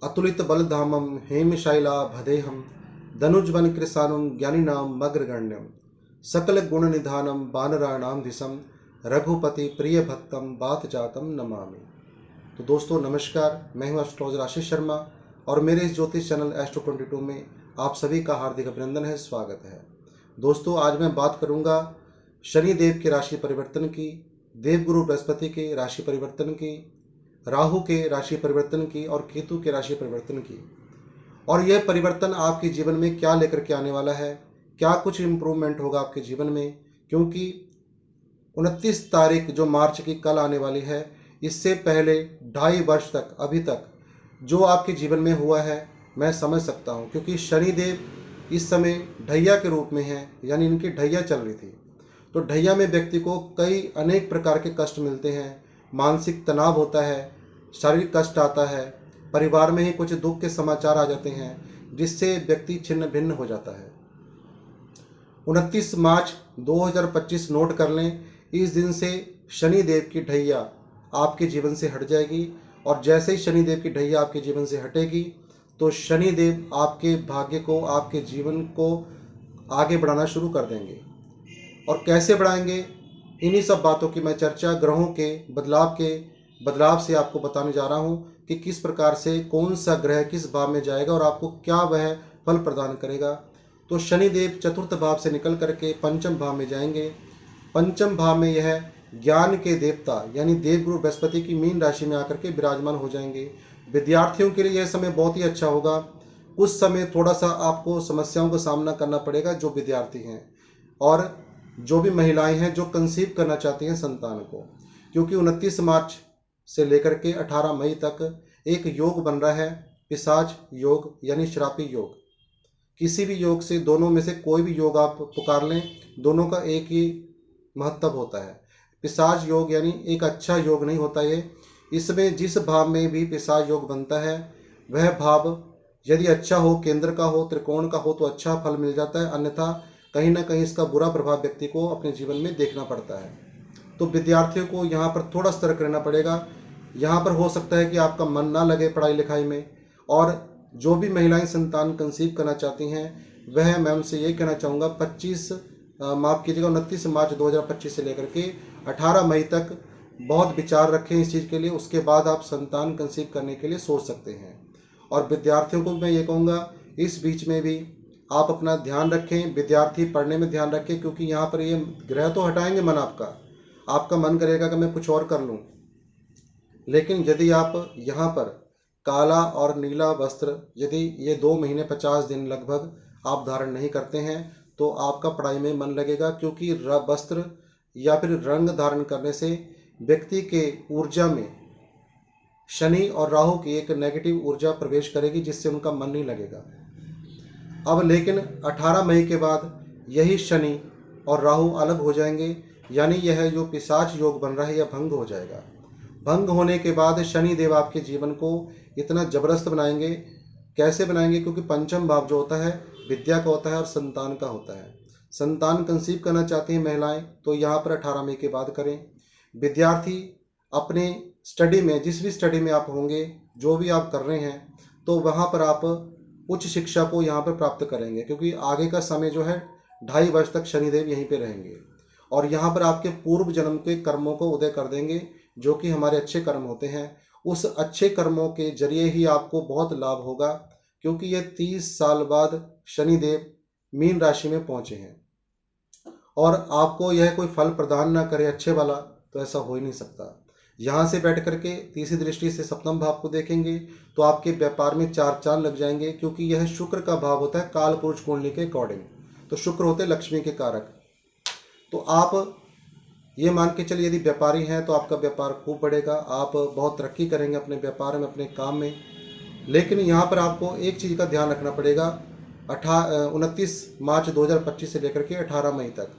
अतुलित बलधामं हेमशैलाभदेहं धनुजवन कृशानुं ज्ञानिनां मग्रगण्यं सकल गुण निधानम वानराणां दिशम रघुपति प्रिय भक्तम बात जातम नमामि। तो दोस्तों नमस्कार, मैं हूं एस्ट्रोलॉजर आशीष शर्मा और मेरे इस ज्योतिष चैनल एस्ट्रो 22 में आप सभी का हार्दिक अभिनंदन है, स्वागत है। दोस्तों आज मैं बात करूंगा शनि देव के राशि परिवर्तन की, देवगुरु बृहस्पति के राशि परिवर्तन की, राहु के राशि परिवर्तन की और केतु के राशि परिवर्तन की। और यह परिवर्तन आपके जीवन में क्या लेकर के आने वाला है, क्या कुछ इम्प्रूवमेंट होगा आपके जीवन में, क्योंकि 29 तारीख जो मार्च की कल आने वाली है, इससे पहले 2.5 वर्ष तक अभी तक जो आपके जीवन में हुआ है मैं समझ सकता हूँ, क्योंकि शनि देव इस समय ढैया के रूप में है, यानी इनकी ढैया चल रही थी। तो ढैया में व्यक्ति को कई अनेक प्रकार के कष्ट मिलते हैं, मानसिक तनाव होता है, शारीरिक कष्ट आता है, परिवार में ही कुछ दुख के समाचार आ जाते हैं जिससे व्यक्ति छिन्न भिन्न हो जाता है। 29 मार्च 2025 नोट कर लें, इस दिन से शनि देव की ढैया आपके जीवन से हट जाएगी और जैसे ही शनि देव की ढैया आपके जीवन से हटेगी तो शनि देव आपके भाग्य को, आपके जीवन को आगे बढ़ाना शुरू कर देंगे। और कैसे बढ़ाएंगे, इन्हीं सब बातों की मैं चर्चा ग्रहों के बदलाव से आपको बताने जा रहा हूं कि किस प्रकार से कौन सा ग्रह किस भाव में जाएगा और आपको क्या वह फल प्रदान करेगा। तो शनि देव चतुर्थ भाव से निकल करके पंचम भाव में जाएंगे। पंचम भाव में यह ज्ञान के देवता यानी देवगुरु बृहस्पति की मीन राशि में आकर के विराजमान हो जाएंगे। विद्यार्थियों के लिए यह समय बहुत ही अच्छा होगा। उस समय थोड़ा सा आपको समस्याओं का सामना करना पड़ेगा जो विद्यार्थी हैं और जो भी महिलाएं हैं जो कंसीव करना चाहती हैं संतान को, क्योंकि 29 मार्च से लेकर के 18 मई तक एक योग बन रहा है, पिशाच योग यानी श्रापी योग। किसी भी योग से, दोनों में से कोई भी योग आप पुकार लें, दोनों का एक ही महत्व होता है। पिशाच योग यानी एक अच्छा योग नहीं होता ये। इसमें जिस भाव में भी पिशाच योग बनता है वह भाव यदि अच्छा हो, केंद्र का हो, त्रिकोण का हो तो अच्छा फल मिल जाता है, अन्यथा कहीं ना कहीं इसका बुरा प्रभाव व्यक्ति को अपने जीवन में देखना पड़ता है। तो विद्यार्थियों को यहाँ पर थोड़ा सतर्क रहना पड़ेगा। यहाँ पर हो सकता है कि आपका मन ना लगे पढ़ाई लिखाई में। और जो भी महिलाएं संतान कंसीव करना चाहती हैं वह मैं उनसे ये कहना चाहूँगा 29 मार्च 2025 से लेकर के 18 मई तक बहुत विचार रखें इस चीज़ के लिए। उसके बाद आप संतान कंसीव करने के लिए सोच सकते हैं। और विद्यार्थियों को मैं ये कहूँगा इस बीच में भी आप अपना ध्यान रखें, विद्यार्थी पढ़ने में ध्यान रखें, क्योंकि यहाँ पर ये ग्रह तो हटाएंगे मन आपका मन करेगा कि मैं कुछ और कर लूँ। लेकिन यदि आप यहाँ पर काला और नीला वस्त्र यदि ये 2 महीने 50 दिन लगभग आप धारण नहीं करते हैं तो आपका पढ़ाई में मन लगेगा, क्योंकि वस्त्र या फिर रंग धारण करने से व्यक्ति के ऊर्जा में शनि और राहु की एक नेगेटिव ऊर्जा प्रवेश करेगी जिससे उनका मन नहीं लगेगा। अब लेकिन 18 मई के बाद यही शनि और राहु अलग हो जाएंगे, यानी यह जो पिशाच योग बन रहा है यह भंग हो जाएगा। भंग होने के बाद शनि देव आपके जीवन को इतना जबरदस्त बनाएंगे। कैसे बनाएंगे, क्योंकि पंचम भाव जो होता है विद्या का होता है और संतान का होता है। संतान कंसीव करना चाहती हैं महिलाएं तो यहाँ पर 18 मई के बाद करें। विद्यार्थी अपने स्टडी में, जिस भी स्टडी में आप होंगे, जो भी आप कर रहे हैं, तो वहाँ पर आप उच्च शिक्षा को यहाँ पर प्राप्त करेंगे, क्योंकि आगे का समय जो है 2.5 वर्ष तक शनिदेव यहीं पे रहेंगे और यहाँ पर आपके पूर्व जन्म के कर्मों को उदय कर देंगे जो कि हमारे अच्छे कर्म होते हैं। उस अच्छे कर्मों के जरिए ही आपको बहुत लाभ होगा, क्योंकि ये 30 साल बाद शनिदेव मीन राशि में पहुंचे हैं और आपको यह कोई फल प्रदान ना करे अच्छे वाला तो ऐसा हो ही नहीं सकता। यहाँ से बैठ करके तीसरी दृष्टि से सप्तम भाव को देखेंगे तो आपके व्यापार में 4 चांद लग जाएंगे, क्योंकि यह शुक्र का भाव होता है काल पुरुष कुंडली के अकॉर्डिंग। तो शुक्र होते लक्ष्मी के कारक। तो आप ये मान के चलिए यदि व्यापारी हैं तो आपका व्यापार खूब बढ़ेगा, आप बहुत तरक्की करेंगे अपने व्यापार में, अपने काम में। लेकिन यहाँ पर आपको एक चीज़ का ध्यान रखना पड़ेगा, 29 मार्च 2025 से लेकर के 18 मई तक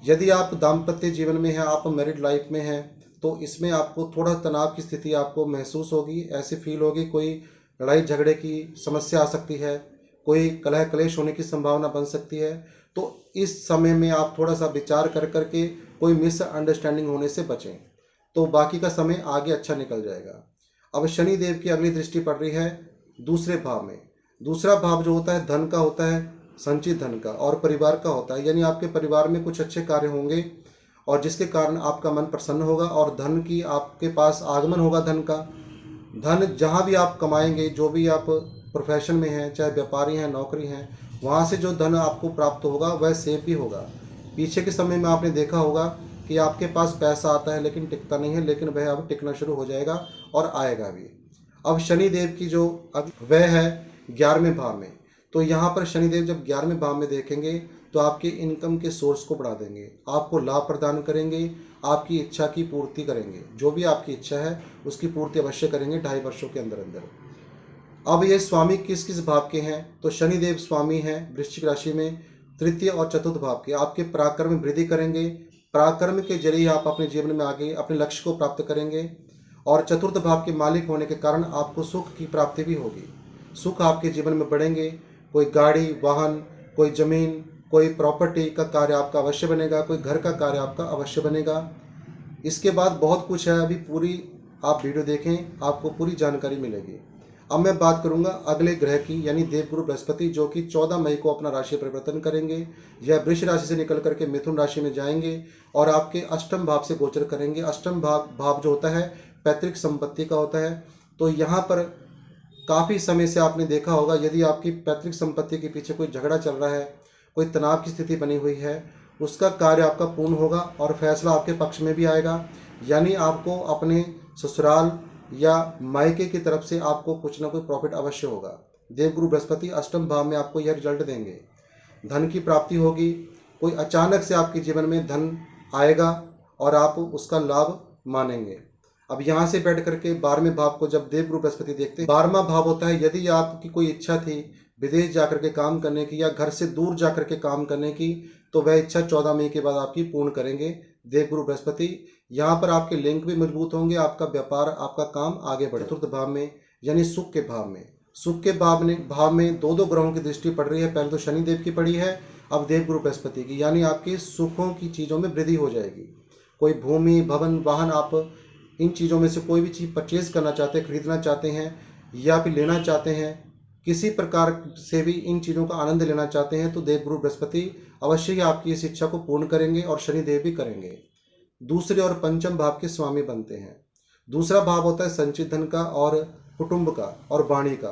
यदि आप दाम्पत्य जीवन में हैं, आप मैरिड लाइफ में हैं, तो इसमें आपको थोड़ा तनाव की स्थिति आपको महसूस होगी, ऐसी फील होगी, कोई लड़ाई झगड़े की समस्या आ सकती है, कोई कलह क्लेश होने की संभावना बन सकती है। तो इस समय में आप थोड़ा सा विचार कर करके कोई मिसअंडरस्टैंडिंग होने से बचें, तो बाकी का समय आगे अच्छा निकल जाएगा। अब शनि देव की अगली दृष्टि पड़ रही है दूसरे भाव में। दूसरा भाव जो होता है धन का होता है, संचित धन का, और परिवार का होता है, यानी आपके परिवार में कुछ अच्छे कार्य होंगे और जिसके कारण आपका मन प्रसन्न होगा और धन की आपके पास आगमन होगा। धन का धन जहाँ भी आप कमाएंगे, जो भी आप प्रोफेशन में हैं, चाहे व्यापारी हैं, नौकरी हैं, वहाँ से जो धन आपको प्राप्त होगा वह सेव भी होगा। पीछे के समय में आपने देखा होगा कि आपके पास पैसा आता है लेकिन टिकता नहीं है, लेकिन वह अब टिकना शुरू हो जाएगा और आएगा भी। अब शनि देव की जो वह है 11वें भाव में, तो यहाँ पर शनिदेव जब 11वें भाव में देखेंगे तो आपके इनकम के सोर्स को बढ़ा देंगे, आपको लाभ प्रदान करेंगे, आपकी इच्छा की पूर्ति करेंगे। जो भी आपकी इच्छा है उसकी पूर्ति अवश्य करेंगे 2.5 वर्षों के अंदर अंदर। अब ये स्वामी किस किस भाव के हैं, तो शनिदेव स्वामी हैं वृश्चिक राशि में तृतीय और चतुर्थ भाव के। आपके पराक्रम में वृद्धि करेंगे, पराक्रम के जरिए आप अपने जीवन में आगे अपने लक्ष्य को प्राप्त करेंगे। और चतुर्थ भाव के मालिक होने के कारण आपको सुख की प्राप्ति भी होगी, सुख आपके जीवन में बढ़ेंगे। कोई गाड़ी, वाहन, कोई जमीन, कोई प्रॉपर्टी का कार्य आपका अवश्य बनेगा, कोई घर का कार्य आपका अवश्य बनेगा। इसके बाद बहुत कुछ है, अभी पूरी आप वीडियो देखें, आपको पूरी जानकारी मिलेगी। अब मैं बात करूंगा अगले ग्रह की, यानी देवगुरु बृहस्पति, जो कि 14 मई को अपना राशि परिवर्तन करेंगे। यह वृष राशि से निकल करके मिथुन राशि में जाएंगे और आपके अष्टम भाव से गोचर करेंगे। अष्टम भाव जो होता है पैतृक संपत्ति का होता है। तो यहाँ पर काफ़ी समय से आपने देखा होगा, यदि आपकी पैतृक संपत्ति के पीछे कोई झगड़ा चल रहा है, कोई तनाव की स्थिति बनी हुई है, उसका कार्य आपका पूर्ण होगा और फैसला आपके पक्ष में भी आएगा। यानी आपको अपने ससुराल या मायके की तरफ से आपको कुछ ना कोई प्रॉफिट अवश्य होगा। देवगुरु बृहस्पति अष्टम भाव में आपको यह रिजल्ट देंगे। धन की प्राप्ति होगी, कोई अचानक से आपके जीवन में धन आएगा और आप उसका लाभ मानेंगे। अब यहाँ से बैठ करके 12वें भाव को जब देवगुरु बृहस्पति देखते हैं, 12वां भाव होता है, यदि आपकी कोई इच्छा थी विदेश जाकर के काम करने की या घर से दूर जाकर के काम करने की, तो वह इच्छा 14 मई के बाद आपकी पूर्ण करेंगे देवगुरु बृहस्पति। यहाँ पर आपके लिंक भी मजबूत होंगे, आपका व्यापार, आपका काम आगे बढ़े। चतुर्थ भाव में यानी सुख के भाव में, सुख के भाव में दो ग्रहों की दृष्टि पड़ रही है। पहले तो शनिदेव की पड़ी है, अब देवगुरु बृहस्पति की, यानी आपके सुखों की चीज़ों में वृद्धि हो जाएगी। कोई भूमि, भवन, वाहन, आप इन चीज़ों में से कोई भी चीज़ परचेज करना चाहते हैं, खरीदना चाहते हैं या फिर लेना चाहते हैं, किसी प्रकार से भी इन चीज़ों का आनंद लेना चाहते हैं, तो देवगुरु बृहस्पति अवश्य ही आपकी इस इच्छा को पूर्ण करेंगे और शनिदेव भी करेंगे। दूसरे और पंचम भाव के स्वामी बनते हैं। दूसरा भाव होता है संचित धन का और कुटुंब का और वाणी का।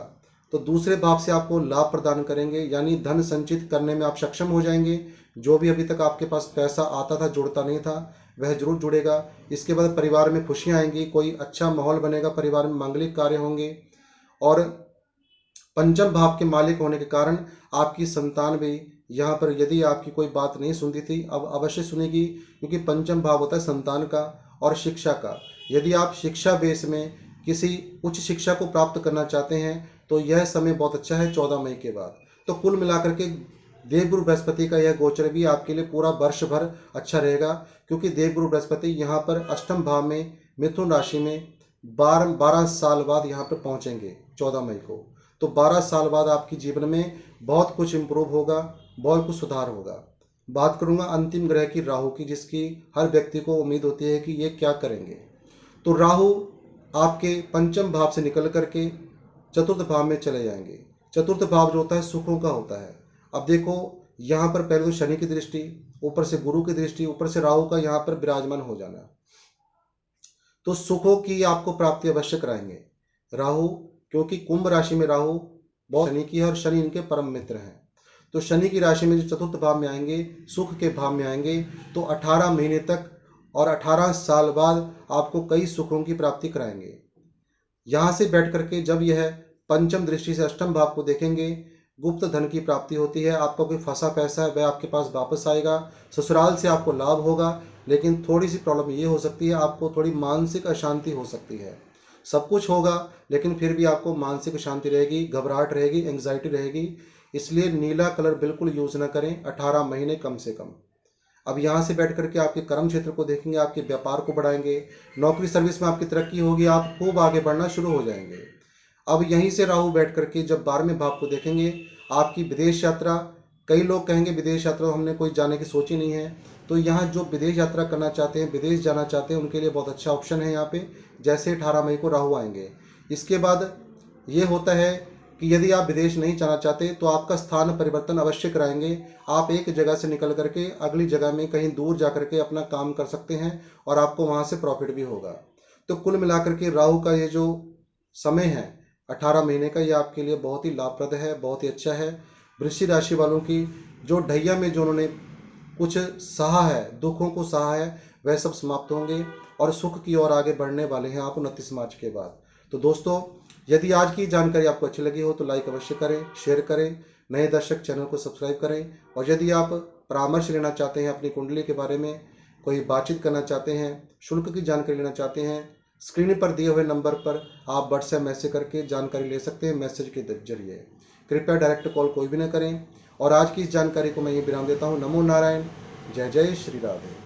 तो दूसरे भाव से आपको लाभ प्रदान करेंगे, यानी धन संचित करने में आप सक्षम हो जाएंगे। जो भी अभी तक आपके पास पैसा आता था, जुड़ता नहीं था, वह जरूर जुड़ेगा। इसके बाद परिवार में खुशियां आएंगी, कोई अच्छा माहौल बनेगा, परिवार में मांगलिक कार्य होंगे। और पंचम भाव के मालिक होने के कारण आपकी संतान भी यहाँ पर, यदि आपकी कोई बात नहीं सुनती थी, अब अवश्य सुनेगी, क्योंकि पंचम भाव होता है संतान का और शिक्षा का। यदि आप शिक्षा बेस में किसी उच्च शिक्षा को प्राप्त करना चाहते हैं तो यह समय बहुत अच्छा है 14 मई के बाद। तो कुल मिलाकर के देवगुरु बृहस्पति का यह गोचर भी आपके लिए पूरा वर्ष भर अच्छा रहेगा, क्योंकि देवगुरु बृहस्पति यहाँ पर अष्टम भाव में मिथुन राशि में 12 साल बाद यहाँ पर पहुँचेंगे 14 मई को। तो 12 साल बाद आपके जीवन में बहुत कुछ इम्प्रूव होगा, बहुत कुछ सुधार होगा। बात करूंगा अंतिम ग्रह की, राहु की, जिसकी हर व्यक्ति को उम्मीद होती है कि ये क्या करेंगे। तो राहु आपके पंचम भाव से निकल करके चतुर्थ भाव में चले जाएंगे। चतुर्थ भाव जो होता है सुखों का होता है। अब देखो यहाँ पर पहले तो शनि की दृष्टि, ऊपर से गुरु की दृष्टि, ऊपर से राहु का यहाँ पर विराजमान हो जाना, तो सुखों की आपको प्राप्ति अवश्य कराएंगे राहु, क्योंकि कुंभ राशि में राहु बहुत शनि की है और शनि इनके परम मित्र हैं। तो शनि की राशि में जो चतुर्थ भाव में आएंगे, सुख के भाव में आएंगे, तो 18 महीने तक और 18 साल बाद आपको कई सुखों की प्राप्ति कराएंगे। यहाँ से बैठ करके जब यह पंचम दृष्टि से अष्टम भाव को देखेंगे, गुप्त धन की प्राप्ति होती है। आपका कोई फंसा पैसा है वह आपके पास वापस आएगा। ससुराल से आपको लाभ होगा, लेकिन थोड़ी सी प्रॉब्लम ये हो सकती है, आपको थोड़ी मानसिक अशांति हो सकती है। सब कुछ होगा लेकिन फिर भी आपको मानसिक अशांति रहेगी, घबराहट रहेगी, एंग्जाइटी रहेगी। इसलिए नीला कलर बिल्कुल यूज ना करें 18 महीने कम से कम। अब यहाँ से बैठ करके आपके कर्म क्षेत्र को देखेंगे, आपके व्यापार को बढ़ाएंगे, नौकरी सर्विस में आपकी तरक्की होगी, आप खूब आगे बढ़ना शुरू हो जाएंगे। अब यहीं से राहु बैठ करके जब 12वें भाव को देखेंगे, आपकी विदेश यात्रा, कई लोग कहेंगे विदेश यात्रा हमने कोई जाने की सोची नहीं है, तो यहाँ जो विदेश यात्रा करना चाहते हैं, विदेश जाना चाहते हैं, उनके लिए बहुत अच्छा ऑप्शन है यहाँ पे। जैसे 18 मई को राहु आएंगे, इसके बाद ये होता है कि यदि आप विदेश नहीं जाना चाहते तो आपका स्थान परिवर्तन अवश्य कराएंगे। आप एक जगह से निकल करके अगली जगह में कहीं दूर जा करके अपना काम कर सकते हैं और आपको वहाँ से प्रॉफिट भी होगा। तो कुल मिलाकर के राहु का ये जो समय है 18 महीने का, ये आपके लिए बहुत ही लाभप्रद है, बहुत ही अच्छा है। वृश्चिक राशि वालों की जो ढैया में जो उन्होंने कुछ सहा है, दुखों को सहा है, वह सब समाप्त होंगे और सुख की ओर आगे बढ़ने वाले हैं आप 29 मार्च के बाद। तो दोस्तों, यदि आज की जानकारी आपको अच्छी लगी हो तो लाइक अवश्य करें, शेयर करें, नए दर्शक चैनल को सब्सक्राइब करें। और यदि आप परामर्श लेना चाहते हैं अपनी कुंडली के बारे में, कोई बातचीत करना चाहते हैं, शुल्क की जानकारी लेना चाहते हैं, स्क्रीन पर दिए हुए नंबर पर आप व्हाट्सएप मैसेज करके जानकारी ले सकते हैं, मैसेज के जरिए। कृपया डायरेक्ट कॉल कोई भी न करें। और आज की इस जानकारी को मैं ये विराम देता हूँ। नमो नारायण, जय जय श्री राधे।